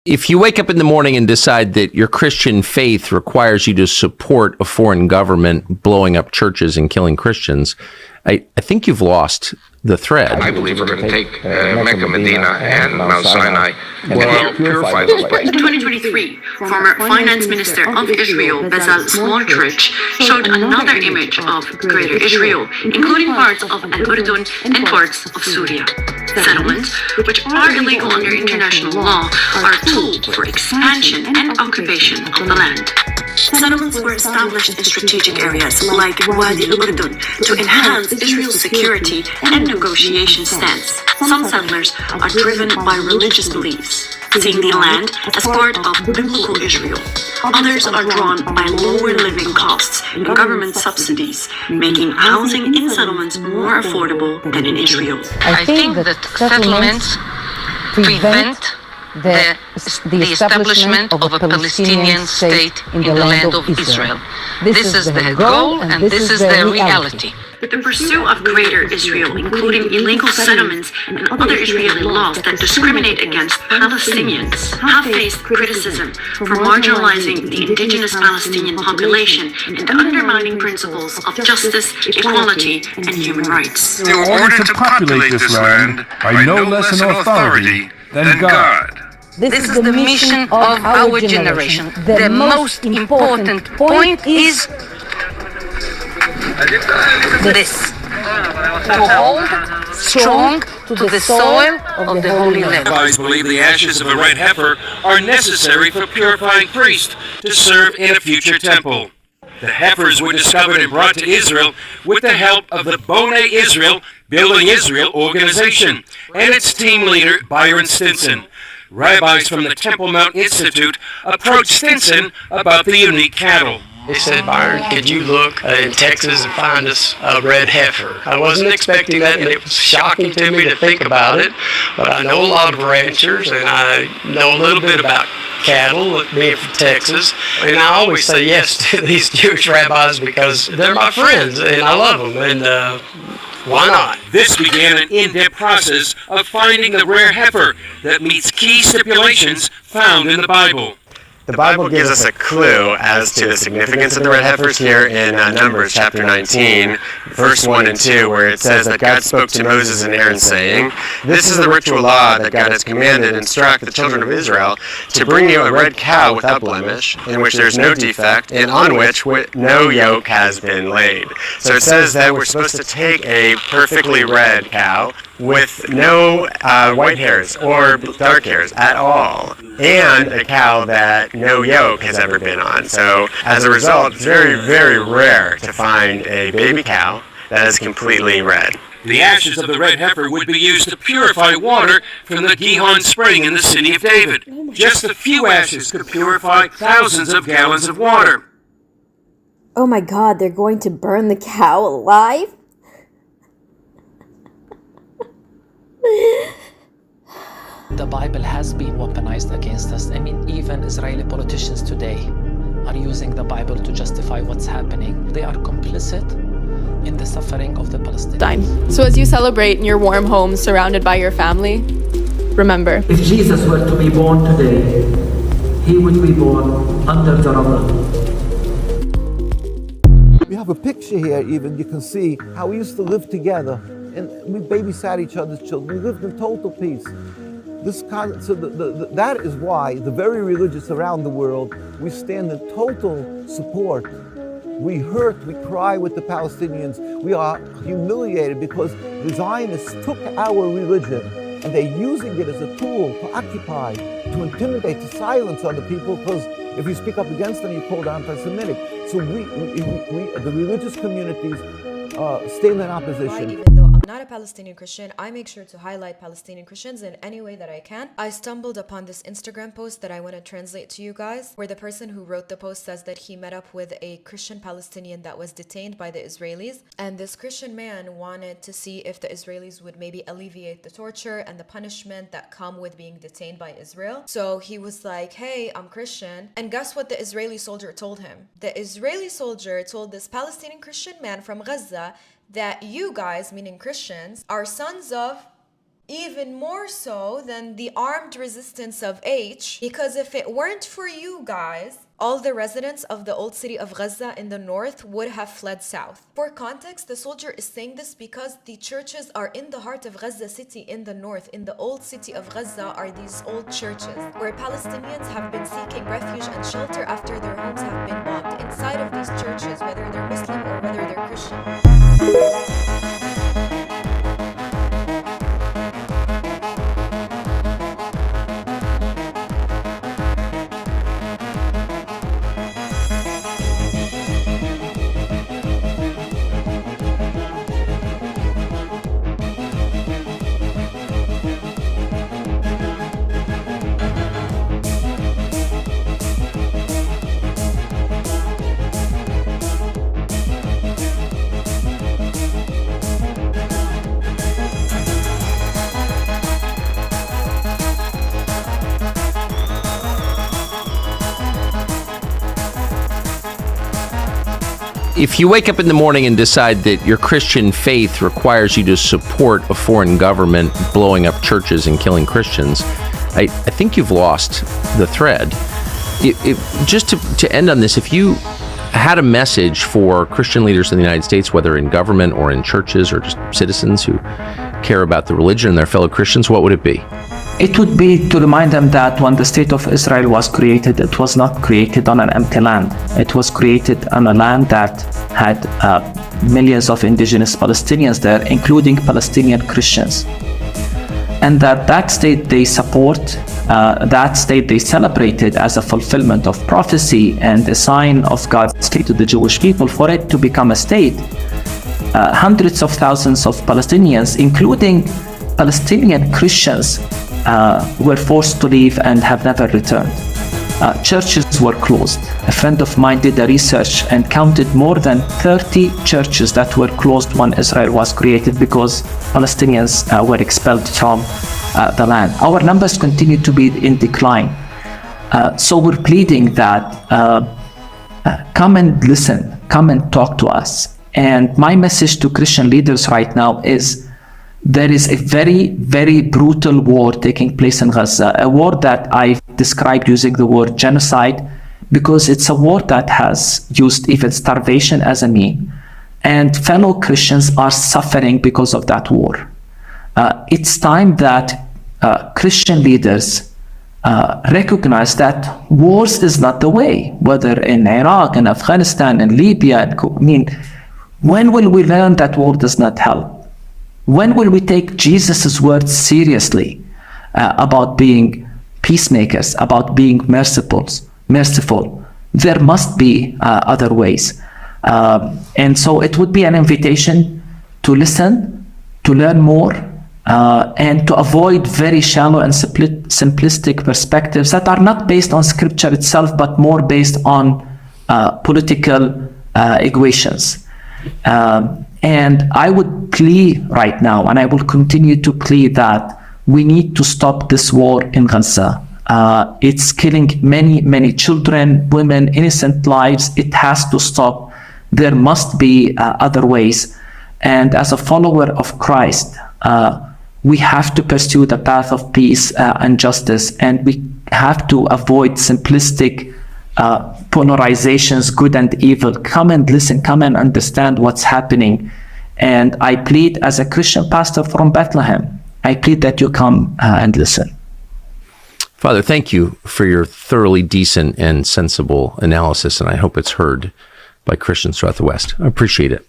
If you wake up in the morning and decide that your Christian faith requires you to support a foreign government blowing up churches and killing Christians, I think you've lost the thread. I believe we're going to take Mecca, Medina, and Mount Sinai and purify those places. In 2023, former finance minister of Israel, Bezalel Smotrich, showed another image of Greater Israel, including parts of Al-Urdun and parts of Syria. Settlements, which are illegal under international law, are a tool for expansion and occupation of the land. Settlements were established in strategic areas like Wadi al-Urdun to enhance Israel's security and negotiation stance. Some settlers are driven by religious beliefs, seeing the land as part of biblical Israel. Others are drawn by lower living costs and government subsidies, making housing in settlements more affordable than in Israel. I think that settlements prevent the establishment of a Palestinian state in the land of Israel. This is their goal and this is their reality. The pursuit of Greater Israel, including illegal settlements and other Israeli laws that discriminate against Palestinians, have faced criticism for marginalizing the indigenous Palestinian population and undermining principles of justice, equality, and human rights. In order to populate this land by no less an authority than God. This is the mission of our generation. The most important point is this: to hold strong to the soil of the Holy Land. Rabbis believe the ashes of a red heifer are necessary for purifying priests to serve in a future temple. The heifers were discovered and brought to Israel with the help of the Bonei Israel Building Israel organization and its team leader, Byron Stinson. Rabbis from the Temple Mount Institute approached Stinson about the unique cattle. They said, Byron, could you look in Texas and find us a red heifer? I wasn't expecting that, and it was shocking to me to think about it, but I know a lot of ranchers, and I know a little bit about cattle, being from Texas, and I always say yes to these Jewish rabbis because they're my friends, and I love them, and why not? This began an in-depth process of finding the rare heifer that meets key stipulations found in the Bible. The Bible gives us a clue as to the significance of the red heifers here in Numbers chapter 19, verse 1 and 2, where it says that God spoke to Moses and Aaron, saying, "This is the ritual law that God has commanded, instruct the children of Israel to bring you a red cow without blemish, in which there is no defect, and on which no yoke has been laid." So it says that we're supposed to take a perfectly red cow with no white hairs or dark hairs at all, and a cow that no yoke has ever been on. So as a result, it's very, very rare to find a baby cow that is completely red. The ashes of the red heifer would be used to purify water from the Gihon spring in the city of David. Just a few ashes could purify thousands of gallons of water. Oh my God, they're going to burn the cow alive? The Bible has been weaponized against us. I mean, even Israeli politicians today are using the Bible to justify what's happening. They are complicit in the suffering of the Palestinians. So as you celebrate in your warm home surrounded by your family, remember, if Jesus were to be born today, he would be born under the rubble. We have a picture here even, you can see how we used to live together. And we babysat each other's children. We lived in total peace. That is why the very religious around the world, we stand in total support. We hurt, we cry with the Palestinians. We are humiliated because the Zionists took our religion and they're using it as a tool to occupy, to intimidate, to silence other people, because if you speak up against them, you're called anti-Semitic. So we the religious communities, stand in opposition. Even though I'm not a Palestinian Christian, I make sure to highlight Palestinian Christians in any way that I can. I stumbled upon this Instagram post that I want to translate to you guys, where the person who wrote the post says that he met up with a Christian Palestinian that was detained by the Israelis, and this Christian man wanted to see if the Israelis would maybe alleviate the torture and the punishment that come with being detained by Israel. So he was like, "Hey, I'm Christian," and guess what the Israeli soldier told him? The Israeli soldier told this Palestinian Christian man from Gaza that you guys, meaning Christians, are sons of Even more so than the armed resistance of H, because if it weren't for you guys, all the residents of the old city of Gaza in the north would have fled south. For context, the soldier is saying this because the churches are in the heart of Gaza city in the north. In the old city of Gaza are these old churches where Palestinians have been seeking refuge and shelter after their homes have been bombed. Inside of these churches, whether they're Muslim or whether they're Christian. If you wake up in the morning and decide that your Christian faith requires you to support a foreign government blowing up churches and killing Christians, I think you've lost the thread. Just to end on this, if you had a message for Christian leaders in the United States, whether in government or in churches or just citizens who care about the religion and their fellow Christians, what would it be? It would be to remind them that when the state of Israel was created, it was not created on an empty land. It was created on a land that had millions of indigenous Palestinians there, including Palestinian Christians. And that state they support, that state they celebrated as a fulfillment of prophecy and a sign of God's state to the Jewish people. For it to become a state, hundreds of thousands of Palestinians, including Palestinian Christians, were forced to leave and have never returned. Churches were closed. A friend of mine did a research and counted more than 30 churches that were closed when Israel was created because Palestinians were expelled from the land. Our numbers continue to be in decline. So we're pleading that come and listen, come and talk to us. And my message to Christian leaders right now is there is a very, very brutal war taking place in Gaza, a war that I've described using the word genocide because it's a war that has used even starvation as a mean. And fellow Christians are suffering because of that war. It's time that Christian leaders recognize that wars is not the way, whether in Iraq, in Afghanistan, in Libya. When will we learn that war does not help? When will we take Jesus' words seriously about being peacemakers, about being merciful? There must be other ways. And so it would be an invitation to listen, to learn more, and to avoid very shallow and simplistic perspectives that are not based on scripture itself, but more based on political equations. And I would plead right now, and I will continue to plead that we need to stop this war in Gaza. It's killing many, many children, women, innocent lives. It has to stop. There must be other ways. And as a follower of Christ, we have to pursue the path of peace and justice, and we have to avoid simplistic polarizations, good and evil. Come and listen, come and understand what's happening. And I plead as a Christian pastor from Bethlehem, I plead that you come and listen. Father, thank you for your thoroughly decent and sensible analysis, and I hope it's heard by Christians throughout the West. I appreciate it.